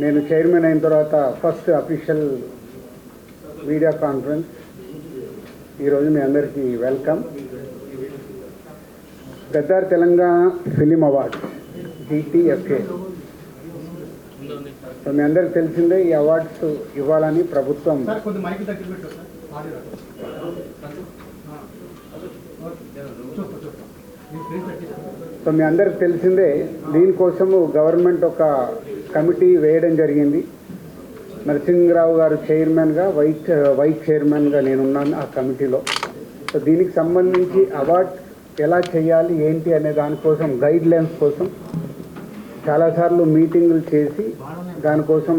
నేను చైర్మన్ అయిన తర్వాత ఫస్ట్ అఫీషియల్ మీడియా కాన్ఫరెన్స్. ఈరోజు మీ అందరికీ welcome. Gaddar Telangana film award GTFA. మీ అందరికి తెలిసిందే ఈ అవార్డ్స్ ఇవ్వాలని ప్రభుత్వం మీ అందరికి తెలిసిందే. దీనికోసము గవర్నమెంట్ ఒక కమిటీ వేయడం జరిగింది. నరసింహరావు గారు చైర్మన్గా, వైస్ చైర్మన్గా నేనున్నాను ఆ కమిటీలో. సో దీనికి సంబంధించి అవార్డ్ ఎలా చేయాలి ఏంటి అనే దానికోసం గైడ్ లైన్స్ కోసం చాలాసార్లు మీటింగులు చేసి దానికోసం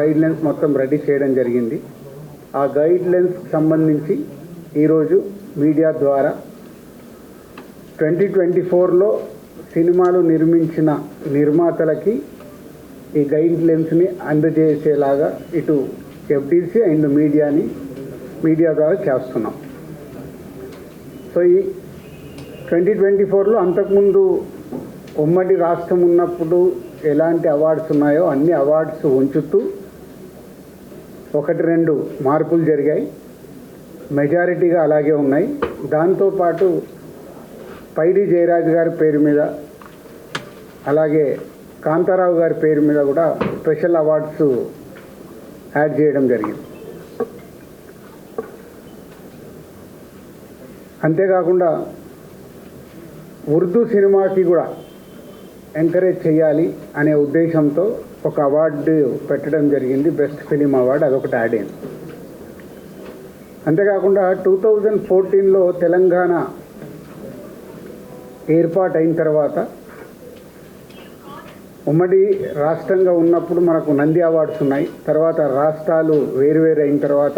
గైడ్ లైన్స్ మొత్తం రెడీ చేయడం జరిగింది. ఆ గైడ్ లైన్స్కి సంబంధించి ఈరోజు మీడియా ద్వారా 2024లో సినిమాలు నిర్మించిన నిర్మాతలకి ఈ గైడ్ లైన్స్ని అందజేసేలాగా ఇటు FDC అండ్ మీడియా ద్వారా చేస్తున్నాం. సో ఈ 2024లో అంతకుముందు ఉమ్మడి రాష్ట్రం ఉన్నప్పుడు ఎలాంటి అవార్డ్స్ ఉన్నాయో అన్ని అవార్డ్స్ ఉంచుతూ 1-2 మార్పులు జరిగాయి. మెజారిటీగా అలాగే ఉన్నాయి. దాంతోపాటు పైడి జయరాజ్ గారి పేరు మీద, అలాగే కాంతారావు గారి పేరు మీద కూడా స్పెషల్ అవార్డ్స్ యాడ్ చేయడం జరిగింది. అంతేకాకుండా ఉర్దూ సినిమాకి కూడా ఎంకరేజ్ చేయాలి అనే ఉద్దేశంతో ఒక అవార్డు పెట్టడం జరిగింది, బెస్ట్ ఫిలిం అవార్డు. అదొకటి యాడ్ అయింది. అంతేకాకుండా 2014లో తెలంగాణ ఏర్పాటు అయిన తర్వాత ఉమ్మడి రాష్ట్రంగా ఉన్నప్పుడు మనకు నంది అవార్డ్స్ ఉన్నాయి. తర్వాత రాష్ట్రాలు వేరువేరు అయిన తర్వాత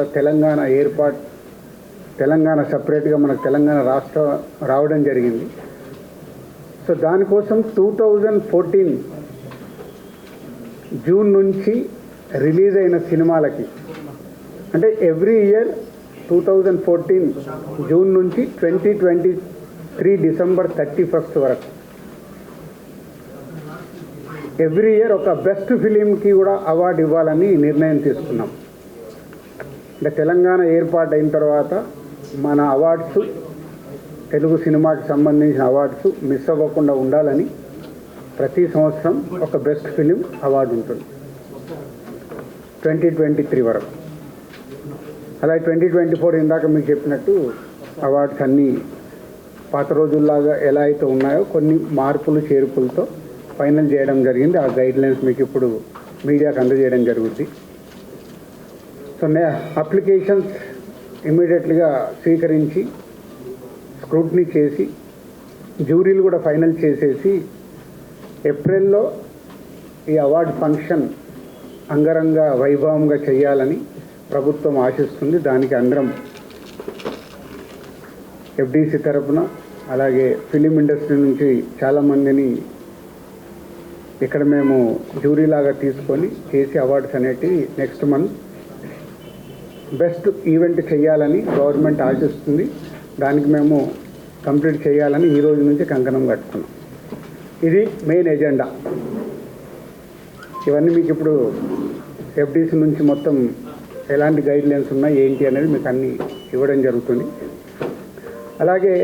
తెలంగాణ సపరేట్గా మనకు తెలంగాణ రాష్ట్రం రావడం జరిగింది. సో దానికోసం 2014 జూన్ నుంచి రిలీజ్ అయిన సినిమాలకి, అంటే ఎవ్రీ ఇయర్ 2014 జూన్ నుంచి 2023 డిసెంబర్ 31 వరకు ఎవ్రీ ఇయర్ ఒక బెస్ట్ ఫిలింకి కూడా అవార్డు ఇవ్వాలని నిర్ణయం తీసుకున్నాం. అంటే తెలంగాణ ఏర్పాటు అయిన తర్వాత మన అవార్డ్స్, తెలుగు సినిమాకి సంబంధించిన అవార్డ్స్ మిస్ అవ్వకుండా ఉండాలని ప్రతి సంవత్సరం ఒక బెస్ట్ ఫిలిం అవార్డు ఉంటుంది 2023 వరకు. అలాగే 2024 ఇందాక మీకు చెప్పినట్టు అవార్డ్స్ అన్నీ పాత రోజుల్లాగా ఎలా అయితే ఉన్నాయో కొన్ని మార్పులు చేర్పులతో ఫైనల్ చేయడం జరిగింది. ఆ గైడ్ లైన్స్ మీకు ఇప్పుడు మీడియాకు అందజేయడం జరుగుతుంది. సో అప్లికేషన్స్ ఇమ్మీడియట్గా స్వీకరించి స్క్రూటినీ చేసి జ్యూరీలు కూడా ఫైనల్ చేసేసి ఏప్రిల్లో ఈ అవార్డు ఫంక్షన్ అంగరంగ వైభవంగా చేయాలని ప్రభుత్వం ఆశిస్తుంది. దానికి అందరం FDC తరపున, అలాగే ఫిలిం ఇండస్ట్రీ నుంచి చాలామందిని ఇక్కడ మేము జ్యూరీలాగా తీసుకొని చేసి అవార్డ్స్ అనేటివి నెక్స్ట్ మంత్ బెస్ట్ ఈవెంట్ చేయాలని గవర్నమెంట్ ఆశిస్తుంది. దానికి మేము కంప్లీట్ చేయాలని ఈ రోజు నుంచి కంకణం కట్టుకున్నాం. ఇది మెయిన్ ఎజెండా. ఇవన్నీ మీకు ఇప్పుడు FDC నుంచి మొత్తం ఎలాంటి గైడ్ లైన్స్ ఉన్నాయి ఏంటి అనేది మీకు అన్నీ ఇవ్వడం జరుగుతుంది. అలాగే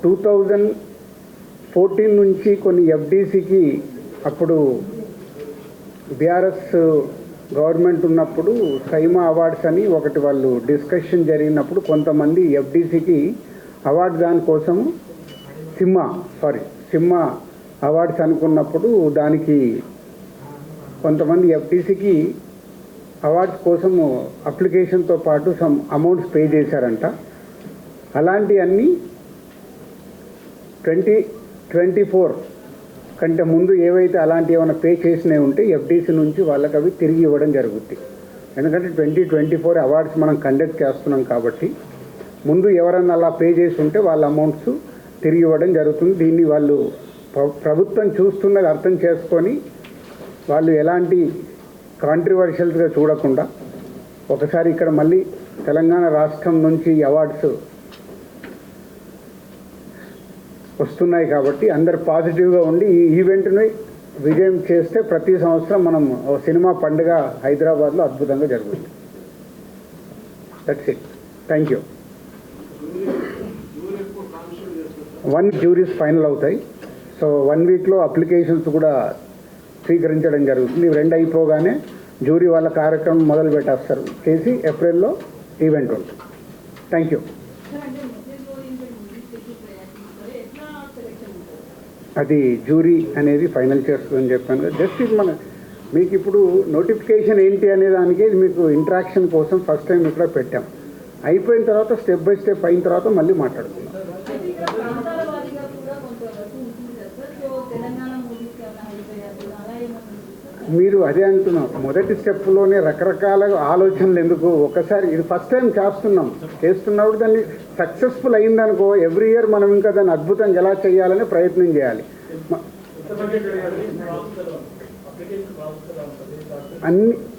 2014 నుంచి కొన్ని FDCకి అప్పుడు BRS గవర్నమెంట్ ఉన్నప్పుడు సైమా అవార్డ్స్ అని ఒకటి వాళ్ళు డిస్కషన్ జరిగినప్పుడు కొంతమంది FDCకి అవార్డు దానికోసము సిమ్మా అవార్డ్స్ అనుకున్నప్పుడు దానికి కొంతమంది FDCకి అవార్డ్స్ కోసము అప్లికేషన్తో పాటు సమ్ అమౌంట్స్ పే చేశారంట. అలాంటివన్నీ 2024 కంటే ముందు ఏవైతే అలాంటి ఏమైనా పే చేసినవి ఉంటే FDC నుంచి వాళ్ళకి అవి తిరిగి ఇవ్వడం జరుగుతుంది. ఎందుకంటే 2024 అవార్డ్స్ మనం కండక్ట్ చేస్తున్నాం కాబట్టి ముందు ఎవరన్నా అలా పే చేసి ఉంటే వాళ్ళ అమౌంట్స్ తిరిగి ఇవ్వడం జరుగుతుంది. దీన్ని వాళ్ళు ప్రభుత్వం చూస్తున్నది అర్థం చేసుకొని వాళ్ళు ఎలాంటి కాంట్రవర్షియల్స్గా చూడకుండా ఒకసారి ఇక్కడ మళ్ళీ తెలంగాణ రాష్ట్రం నుంచి అవార్డ్స్ వస్తున్నాయి కాబట్టి అందరు పాజిటివ్గా ఉండి ఈ ఈవెంట్ని విజయం చేస్తే ప్రతి సంవత్సరం మనం ఓ సినిమా పండుగ హైదరాబాద్లో అద్భుతంగా జరుగుతుంది. That's it. Thank you. 1 juries final అవుతాయి. సో 1 వీక్లో అప్లికేషన్స్ కూడా స్వీకరించడం జరుగుతుంది. ఇవి 2 అయిపోగానే జ్యూరీ వాళ్ళ కార్యక్రమం మొదలు పెట్టేస్తారు. చేసి ఏప్రిల్లో ఈవెంట్ ఉంటుంది. Thank you. అది జ్యూరీ అనేది ఫైనల్ చేస్తుందని చెప్పాను కదా. జస్ట్ ఇది మీకు ఇప్పుడు నోటిఫికేషన్ ఏంటి అనే దానికి మీకు ఇంట్రాక్షన్ కోసం ఫస్ట్ టైం ఇక్కడ పెట్టాం. అయిపోయిన తర్వాత స్టెప్ బై స్టెప్ అయిన తర్వాత మళ్ళీ మాట్లాడుకుందాం. మీరు అదే అంటున్నాం, మొదటి స్టెప్లోనే రకరకాల ఆలోచనలు ఎందుకు, ఒకసారి ఇది ఫస్ట్ టైం చేస్తున్నప్పుడు దాన్ని సక్సెస్ఫుల్ అయిందనుకో ఎవ్రీ ఇయర్ మనం ఇంకా దాన్ని అద్భుతంగా ఎలా చేయాలని ప్రయత్నం చేయాలి.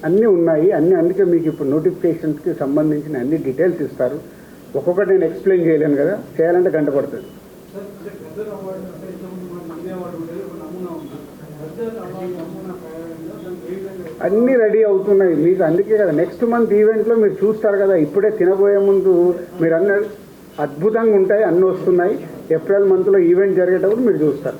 అన్నీ ఉన్నాయి, అందుకే మీకు ఇప్పుడు నోటిఫికేషన్స్కి సంబంధించిన అన్ని డీటెయిల్స్ ఇస్తారు. ఒక్కొక్కటి నేను ఎక్స్ప్లెయిన్ చేయలేను కదా, చేయాలంటే గంట పడుతుంది. అన్నీ రెడీ అవుతున్నాయి మీకు. అందుకే కదా నెక్స్ట్ మంత్ ఈవెంట్లో మీరు చూస్తారు కదా. ఇప్పుడే తినబోయే ముందు మీరు అద్భుతంగా ఉంటాయి, అన్నీ వస్తున్నాయి. ఏప్రిల్ మంత్లో ఈవెంట్ జరిగేటప్పుడు మీరు చూస్తారు.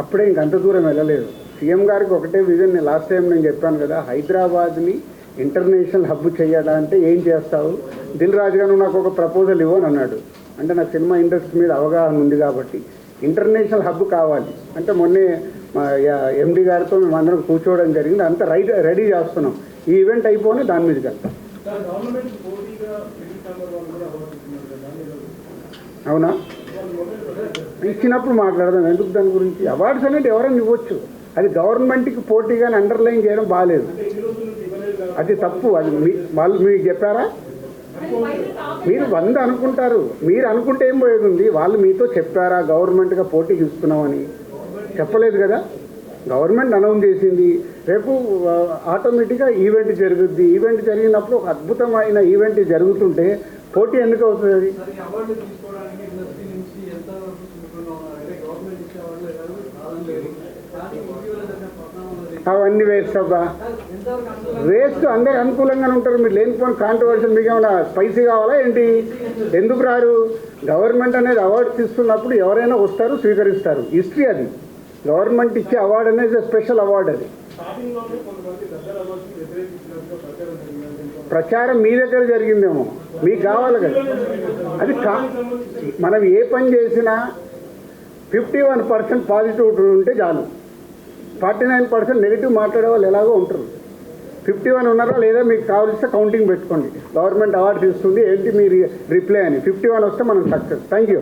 అప్పుడే ఇంకంత దూరం వెళ్ళలేదు. సీఎం గారికి ఒకటే విజన్. లాస్ట్ టైం నేను చెప్పాను కదా, హైదరాబాద్ని ఇంటర్నేషనల్ హబ్ చేయాలంటే ఏం చేస్తావు, దిల్ రాజు గారు నాకు ఒక ప్రపోజల్ ఇవ్వని అన్నాడు. అంటే నాకు సినిమా ఇండస్ట్రీ మీద అవగాహన ఉంది కాబట్టి ఇంటర్నేషనల్ హబ్ కావాలి అంటే మొన్నే ఎండి గారితో మేము అందరం కూర్చోవడం జరిగింది. అంతా రెడీ చేస్తున్నాం. ఈ ఈవెంట్ అయిపోయి దాని మీదకి వెళ్తాం. అవునా, ఇచ్చినప్పుడు మాట్లాడదాం. ఎందుకు దాని గురించి? అవార్డ్స్ అనేది ఎవరైనా ఇవ్వచ్చు. అది గవర్నమెంట్కి పోటీగానే అండర్లైన్ చేయడం బాగాలేదు. అది తప్పు. అది వాళ్ళు మీకు చెప్పారా? మీరు 100 అనుకుంటారు. మీరు అనుకుంటే ఏం పోయేది ఉంది? వాళ్ళు మీతో చెప్పారా గవర్నమెంట్గా పోటీకి ఇస్తున్నామని? చెప్పలేదు కదా. గవర్నమెంట్ అనౌన్స్ చేసింది. రేపు ఆటోమేటిక్గా ఈవెంట్ జరుగుద్ది. ఈవెంట్ జరిగినప్పుడు ఒక అద్భుతమైన ఈవెంట్ జరుగుతుంటే పోటీ ఎందుకు అవుతుంది? అవన్నీ వేస్ట్ అబ్బా, వేస్ట్. అందరూ అనుకూలంగానే ఉంటారు. మీరు లేనిపోయిన కాంట్రవర్షియల్. మీకు ఏమైనా స్పైసీ కావాలా ఏంటి? ఎందుకు రారు? గవర్నమెంట్ అనేది అవార్డ్స్ ఇస్తున్నప్పుడు ఎవరైనా వస్తారు, స్వీకరిస్తారు. హిస్టరీ అది. గవర్నమెంట్ ఇచ్చే అవార్డు అనేది స్పెషల్ అవార్డు. అది ప్రచారం మీ దగ్గర జరిగిందేమో, మీకు కావాలి కదా. అది మనం ఏ పని చేసినా 51% పాజిటివ్ ఉంటే చాలు. 49% నెగిటివ్ మాట్లాడే వాళ్ళు ఎలాగో ఉంటారు. 51 ఉన్నారా లేదా మీకు కావాల్సిన కౌంటింగ్ పెట్టుకోండి. గవర్నమెంట్ అవార్డు ఇస్తుంది ఏంటి మీరు రిప్లై అని. 51 వస్తే మనం సక్సెస్. Thank you.